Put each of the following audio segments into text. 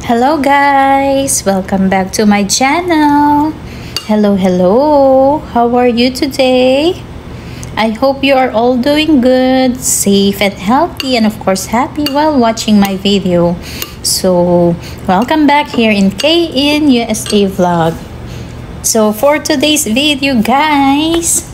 Hello guys! Welcome back to my channel! Hello! How are you today? I hope you are all doing good, safe and healthy, and of course happy while watching my video. So, welcome back here in KN USA Vlog. So, for today's video guys,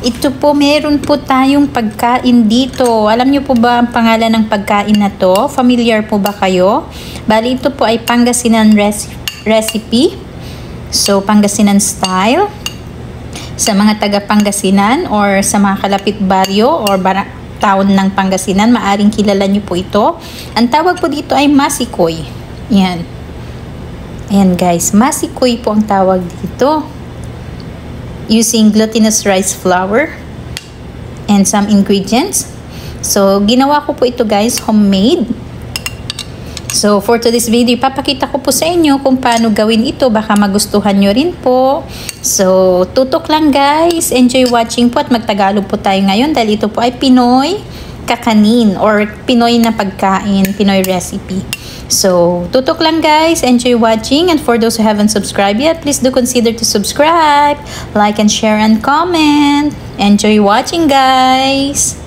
ito po, meron po tayong pagkain dito. Alam niyo po ba ang pangalan ng pagkain na to? Familiar po ba kayo? Bali, ito po ay Pangasinan recipe. So, Pangasinan style. Sa mga taga Pangasinan or sa mga kalapit baryo or town ng Pangasinan, maaring kilala niyo po ito. Ang tawag po dito ay masikoy. Yan. Ayan guys, masikoy po ang tawag dito. Using glutinous rice flour and some ingredients. So, ginawa ko po ito guys, homemade. So, for today's video, ipapakita ko po sa inyo kung paano gawin ito. Baka magustuhan nyo rin po. So, tutok lang guys. Enjoy watching po at magtagalog po tayo ngayon dahil ito po ay Pinoy kakanin or Pinoy na pagkain, Pinoy recipe. So, tutok lang guys. Enjoy watching. And for those who haven't subscribed yet, please do consider to subscribe, like and share and comment. Enjoy watching guys.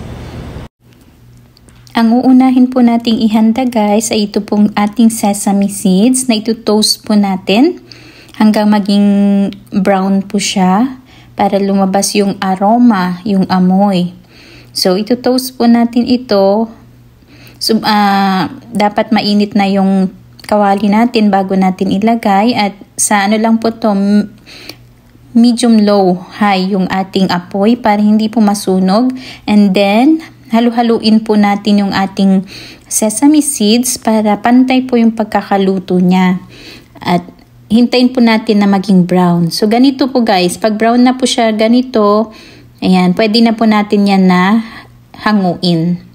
Ang uunahin po nating ihanda guys ay ito pong ating sesame seeds na ito-toast po natin hanggang maging brown po siya para lumabas yung aroma, yung amoy. So, ito-toast po natin ito. So, dapat mainit na yung kawali natin bago natin ilagay at sa ano lang po to, medium low high yung ating apoy para hindi po masunog. And then, halu-haluin po natin yung ating sesame seeds para pantay po yung pagkakaluto niya. At hintayin po natin na maging brown. So, ganito po guys. Pag brown na po siya ganito, ayan, pwede na po natin yan na hanguin.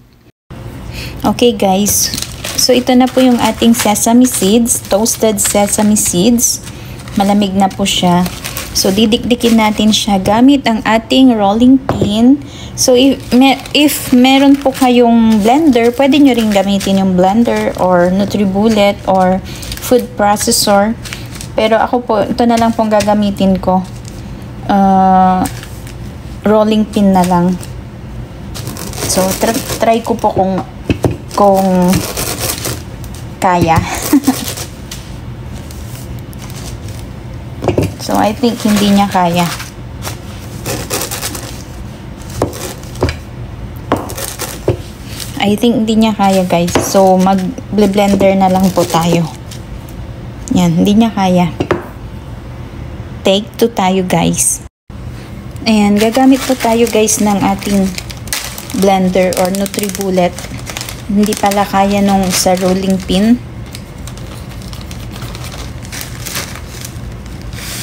Okay guys. So, ito na po yung ating sesame seeds. Toasted sesame seeds. Malamig na po siya. So, didikdikin natin siya gamit ang ating rolling pin. So, if meron po kayong blender, pwede nyo rin gamitin yung blender or NutriBullet or food processor. Pero ako po, ito na lang pong gagamitin ko. Rolling pin na lang. So, try ko po kung kaya. So, I think hindi niya kaya. I think hindi niya kaya guys. So, mag-blender na lang po tayo. Yan, hindi niya kaya. Take 2 tayo guys. Ayan, gagamit po tayo guys ng ating blender or NutriBullet. Hindi pala kaya nung sa rolling pin.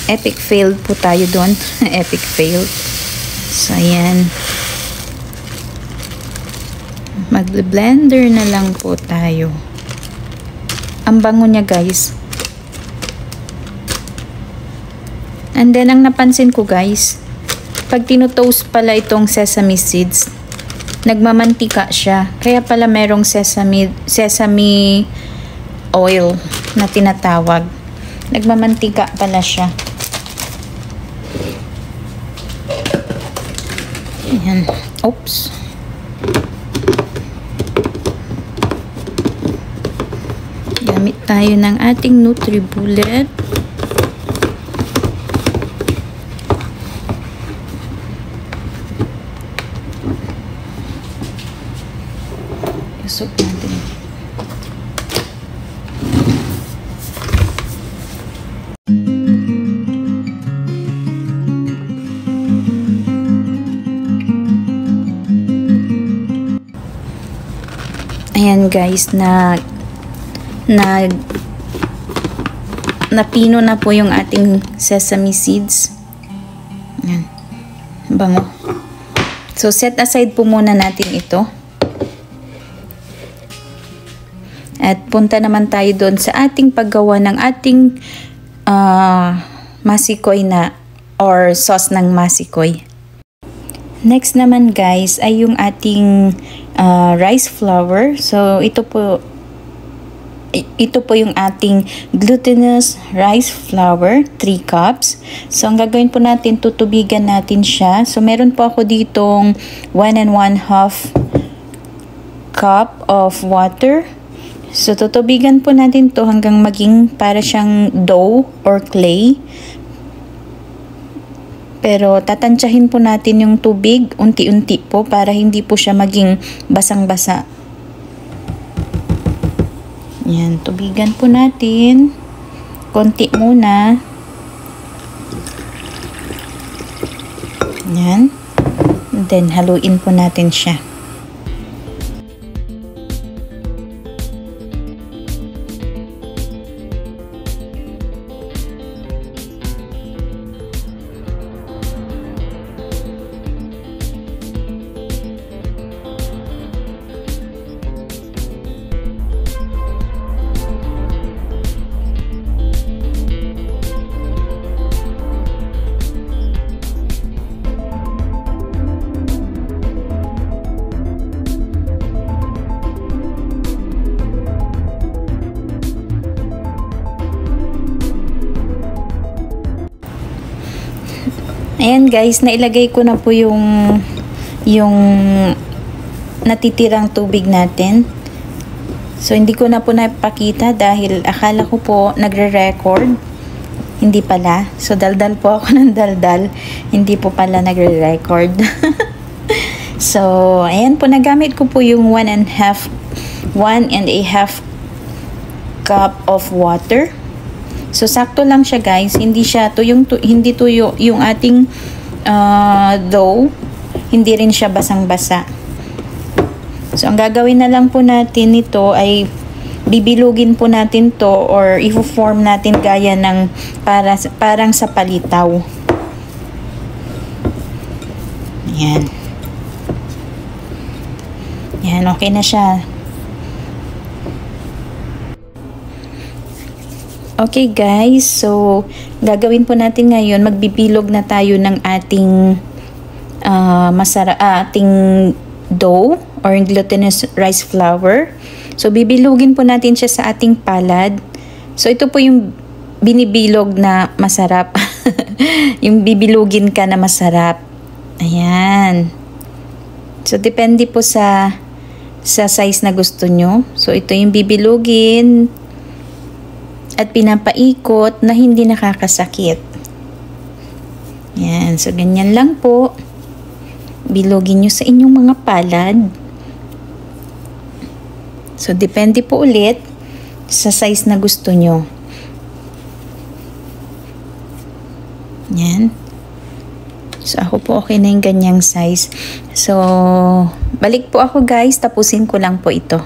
Epic fail po tayo doon. Epic fail. So, ayan. Mag-blender na lang po tayo. Ang bango niya guys. And then, ang napansin ko guys, pag tinutoast pala itong sesame seeds, nagmamantika siya. Kaya pala merong sesame oil na tinatawag. Nagmamantika pala siya. Ayan. Oops. Gamit tayo ng ating NutriBullet. Isok natin. Ayan guys, napino na po yung ating sesame seeds. Ayan. Bango. So, set aside po muna natin ito. At punta naman tayo doon sa ating paggawa ng ating masikoy na or sauce ng masikoy. Next naman guys ay yung ating rice flour. So ito po ito po yung ating glutinous rice flour, 3 cups. So, ang gagawin po natin, tutubigan natin siya. So, meron po ako ditong 1 1/2 cup of water. So, tutubigan po natin to hanggang maging para siyang dough or clay. Pero tatansyahin po natin yung tubig unti-unti po para hindi po siya maging basang-basa. Yan, tubigan po natin. Konti muna. Yan. And then haluin po natin siya. Ayan guys, nailagay ko na po yung natitirang tubig natin. So, hindi ko na po napakita dahil akala ko po nagre-record. Hindi pala. So, daldal po ako ng daldal. Hindi po pala nagre-record. So, ayan po, nagamit ko po yung 1 and a half cup of water. So, sakto lang siya guys. Hindi siya hindi tuyo yung ating dough. Hindi rin siya basang-basa. So, ang gagawin na lang po natin nito ay bibilugin po natin to or i-form natin gaya ng parang sa palitaw. Ayan. Ayan, okay na siya. Okay guys, so gagawin po natin ngayon, magbibilog na tayo ng ating ating dough or glutinous rice flour. So bibilugin po natin siya sa ating palad. So ito po yung binibilog na masarap. Yung bibilugin ka na masarap. Ayan. So depende po sa size na gusto nyo. So ito yung bibilugin at pinapaikot na hindi nakakasakit. Yan. So, ganyan lang po. Bilogin nyo sa inyong mga palad. So, depende po ulit sa size na gusto nyo. Yan. So, ako po okay na yung ganyang size. So, balik po ako guys. Tapusin ko lang po ito.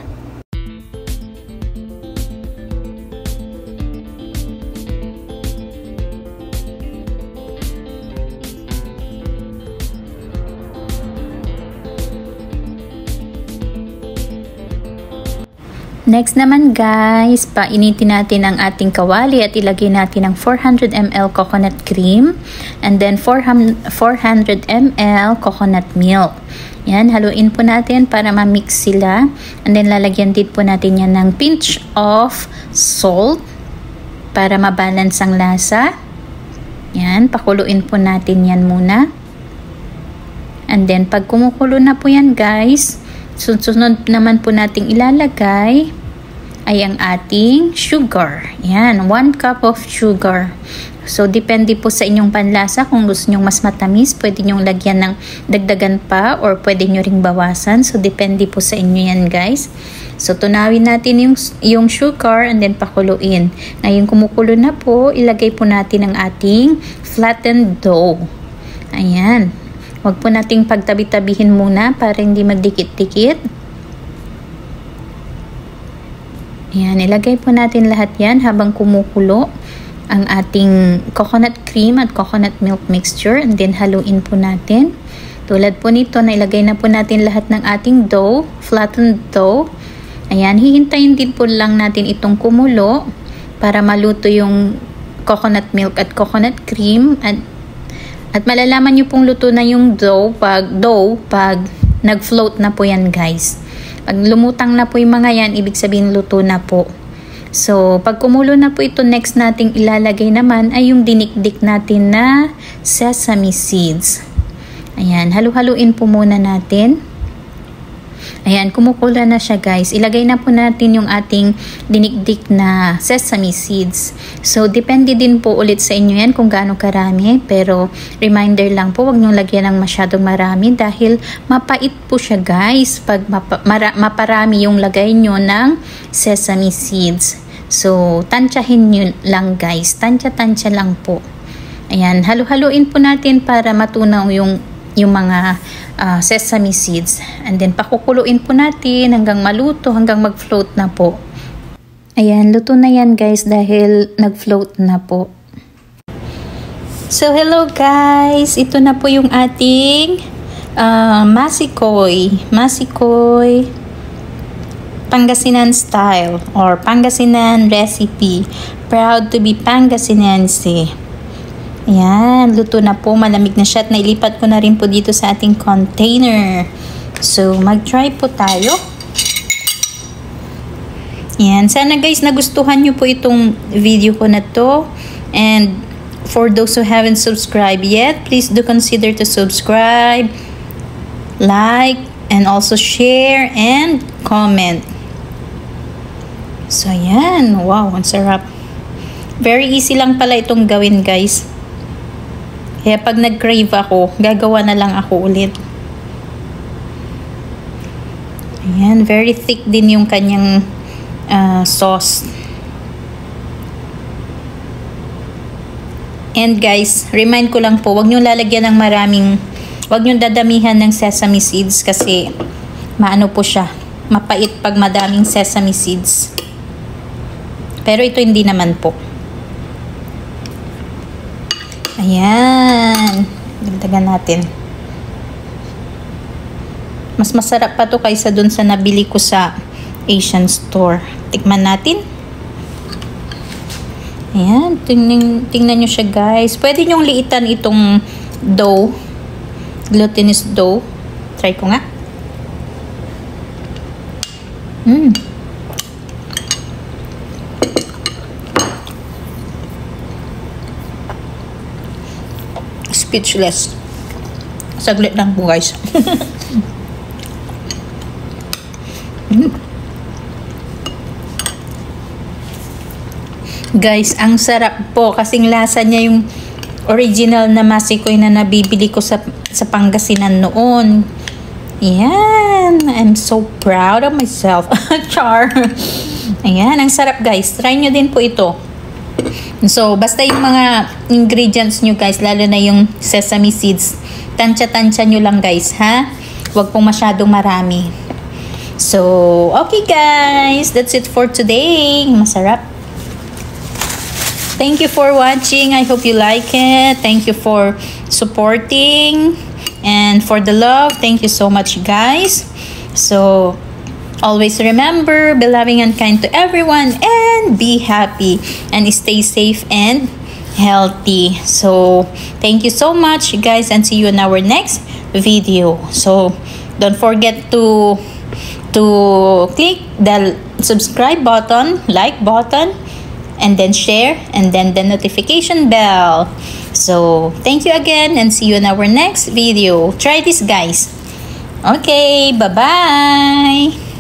Next naman guys, painitin natin ang ating kawali at ilagay natin ang 400 ml coconut cream and then 400 ml coconut milk. Yan, haluin po natin para ma-mix sila. And then lalagyan din po natin yan ng pinch of salt para mabalance ang lasa. Yan, pakuluin po natin yan muna. And then pag kumukulo na po yan guys, sunod naman po nating ilalagay ay ang ating sugar. Yan, 1 cup of sugar. So, depende po sa inyong panlasa. Kung gusto nyo mas matamis, pwede nyo lagyan ng dagdagan pa or pwede nyo ring bawasan. So, depende po sa inyo yan guys. So, tunawin natin yung sugar and then pakuluin. Ngayon, kumukulo na po, ilagay po natin ang ating flattened dough. Ayan. Huwag po nating pagtabi-tabihin muna para hindi magdikit-dikit. Ayan, ilagay po natin lahat yan habang kumukulo ang ating coconut cream at coconut milk mixture. And then haluin po natin. Tulad po nito, na ilagay na po natin lahat ng ating dough, flattened dough. Ayan, hihintayin din po lang natin itong kumulo para maluto yung coconut milk at coconut cream. At malalaman nyo pong luto na yung dough pag nag-float na po yan guys. Pag lumutang na po yung mga yan, ibig sabihin luto na po. So, pag kumulo na po ito, next nating ilalagay naman ay yung dinikdik natin na sesame seeds. Ayan, halu-haluin po muna natin. Ayan, kumukulo na siya guys. Ilagay na po natin yung ating dinikdik na sesame seeds. So, depende din po ulit sa inyo yan kung gaano karami. Pero, reminder lang po, huwag niyong lagyan ng masyadong marami dahil mapait po siya guys pag maparami yung lagay nyo ng sesame seeds. So, tansyahin nyo lang guys. Tansya-tansya lang po. Ayan, halu-haluin po natin para matunaw yung mga sesame seeds. And then, pakukuluin po natin hanggang maluto, hanggang mag-float na po. Ayan, luto na yan guys dahil nag-float na po. So, hello guys! Ito na po yung ating masikoy. Masikoy Pangasinan style or Pangasinan recipe. Proud to be Pangasinense. Ayan, luto na po. Malamig na siya at nailipat ko na rin po dito sa ating container. So, mag-try po tayo. Ayan, sana guys nagustuhan nyo po itong video ko na to. And for those who haven't subscribed yet, please do consider to subscribe, like, and also share and comment. So, ayan. Wow, ang sarap. Very easy lang pala itong gawin guys. Kaya pag nag-crave ako, gagawa na lang ako ulit. Ayan, very thick din yung kanyang sauce. And guys, remind ko lang po, huwag nyo lalagyan ng huwag nyo dadamihan ng sesame seeds kasi maano po siya, mapait pag madaming sesame seeds. Pero ito hindi naman po. Ayan. Dagdagan natin. Mas masarap pa to kaysa dun sa nabili ko sa Asian store. Tikman natin. Ayan. Tingnan nyo siya guys. Pwede nyong liitan itong dough. Glutinous dough. Try ko nga. Speechless. Saglit lang po guys. Guys, ang sarap po kasing lasa niya yung original na masikoy na nabibili ko sa Pangasinan noon. Ayan. I'm so proud of myself. Char. Ayan, ang sarap guys. Try nyo din po ito. So, basta yung mga ingredients nyo guys, lalo na yung sesame seeds, tansya-tansya nyo lang guys, ha? Huwag pong masyadong marami. So, okay guys, that's it for today. Masarap. Thank you for watching. I hope you like it. Thank you for supporting and for the love. Thank you so much guys. So, always remember, be loving and kind to everyone and be happy and stay safe and healthy. So, thank you so much guys and see you in our next video. So, don't forget to click the subscribe button, like button, and then share and then the notification bell. So, thank you again and see you in our next video. Try this guys. Okay, bye-bye.